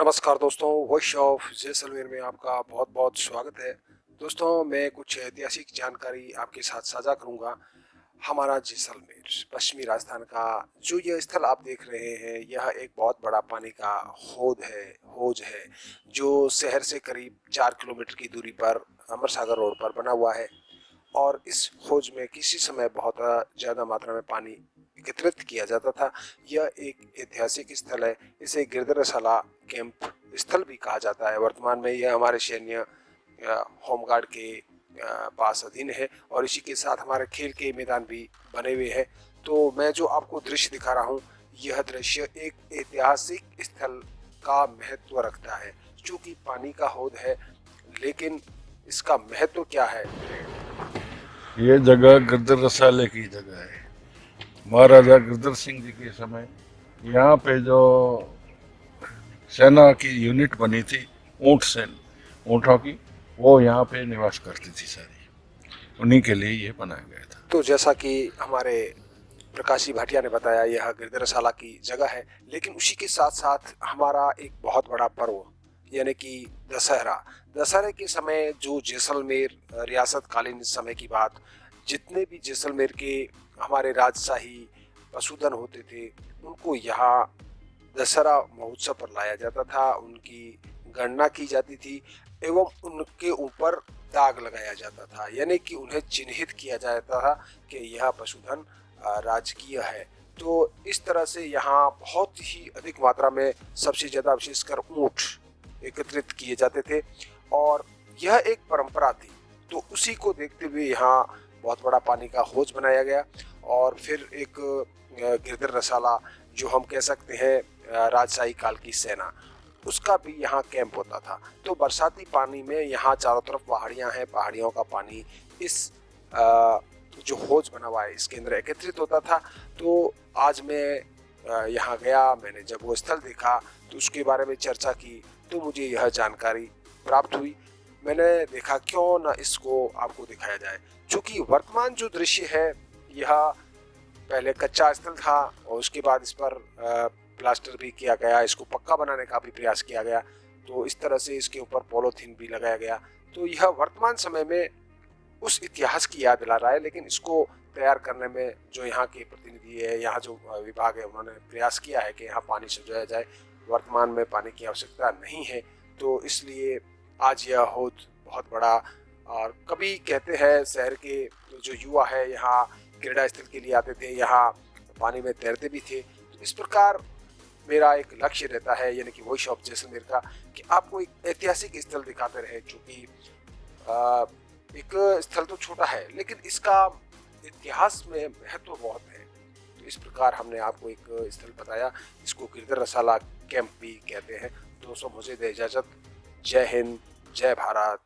नमस्कार दोस्तों, voice of Jaisalmer में आपका बहुत बहुत स्वागत है। दोस्तों, मैं कुछ ऐतिहासिक जानकारी आपके साथ साझा करूंगा। हमारा जैसलमेर पश्चिमी राजस्थान का जो यह स्थल आप देख रहे हैं, यह एक बहुत बड़ा पानी का हौज है जो शहर से करीब 4 किलोमीटर की दूरी पर अमर सागर रोड पर बना हुआ है। और इस खोज में किसी समय बहुत ज़्यादा मात्रा में पानी एकत्रित किया जाता था। यह एक ऐतिहासिक स्थल है। इसे गिरधर रसाला कैंप स्थल भी कहा जाता है। वर्तमान में यह हमारे सैन्य होमगार्ड के पास अधीन है और इसी के साथ हमारे खेल के मैदान भी बने हुए हैं। तो मैं जो आपको दृश्य दिखा रहा हूँ, यह दृश्य एक ऐतिहासिक स्थल का महत्व रखता है। चूँकि पानी का हौद है, लेकिन इसका महत्व क्या है? ये जगह गिरधर रसाले की जगह है। महाराजा गिरधर सिंह जी के समय यहाँ पे जो सेना की यूनिट बनी थी, ऊंट सेना, ऊंटों की, वो यहाँ पे निवास करती थी सारी। उन्हीं के लिए ये बनाया गया था। तो जैसा कि हमारे प्रकाशी भाटिया ने बताया, यह गिरधरशाला की जगह है। लेकिन उसी के साथ साथ हमारा एक बहुत बड़ा पर्व यानी कि दशहरा। दशहरे के समय जो जैसलमेर रियासत कालीन समय की बात, जितने भी जैसलमेर के हमारे राजशाही पशुधन होते थे, उनको यहाँ दशहरा महोत्सव पर लाया जाता था। उनकी गणना की जाती थी एवं उनके ऊपर दाग लगाया जाता था, यानी कि उन्हें चिन्हित किया जाता था कि यह पशुधन राजकीय है। तो इस तरह से यहाँ बहुत ही अधिक मात्रा में, सबसे ज़्यादा विशेषकर ऊँट एकत्रित किए जाते थे और यह एक परंपरा थी। तो उसी को देखते हुए यहाँ बहुत बड़ा पानी का हौज बनाया गया। और फिर एक गिरधर रसाला, जो हम कह सकते हैं राजशाही काल की सेना, उसका भी यहाँ कैंप होता था। तो बरसाती पानी में यहाँ चारों तरफ पहाड़ियाँ हैं, पहाड़ियों का पानी इस जो हौज बना हुआ है इसके अंदर एकत्रित होता था। तो आज मैं यहाँ गया, मैंने जब वो स्थल देखा तो उसके बारे में चर्चा की, तो मुझे यह जानकारी प्राप्त हुई। मैंने देखा क्यों ना इसको आपको दिखाया जाए। क्योंकि वर्तमान जो दृश्य है, यह पहले कच्चा स्थल था और उसके बाद इस पर प्लास्टर भी किया गया, इसको पक्का बनाने का भी प्रयास किया गया। तो इस तरह से इसके ऊपर पॉलीथीन भी लगाया गया। तो यह वर्तमान समय में उस इतिहास की याद दिला रहा है। लेकिन इसको तैयार करने में जो यहाँ के प्रतिनिधि है, यहाँ जो विभाग है, उन्होंने प्रयास किया है कि यहाँ पानी सजाया जाए। वर्तमान में पानी की आवश्यकता नहीं है, तो इसलिए आज यह हौद बहुत बड़ा। और कभी कहते हैं शहर के जो युवा है यहाँ क्रीड़ा स्थल के लिए आते थे, यहाँ पानी में तैरते भी थे। तो इस प्रकार मेरा एक लक्ष्य रहता है, यानी कि वॉइस ऑफ जैसलमेर का, कि आपको एक ऐतिहासिक स्थल दिखाते रहे। क्योंकि एक स्थल तो छोटा है, लेकिन इसका इतिहास में महत्व बहुत है। तो इस प्रकार हमने आपको एक स्थल बताया, इसको गिरधर रसाला कैंप भी कहते हैं। दोस्तों, मुझे दे इजाज़त। जय हिंद, जय भारत।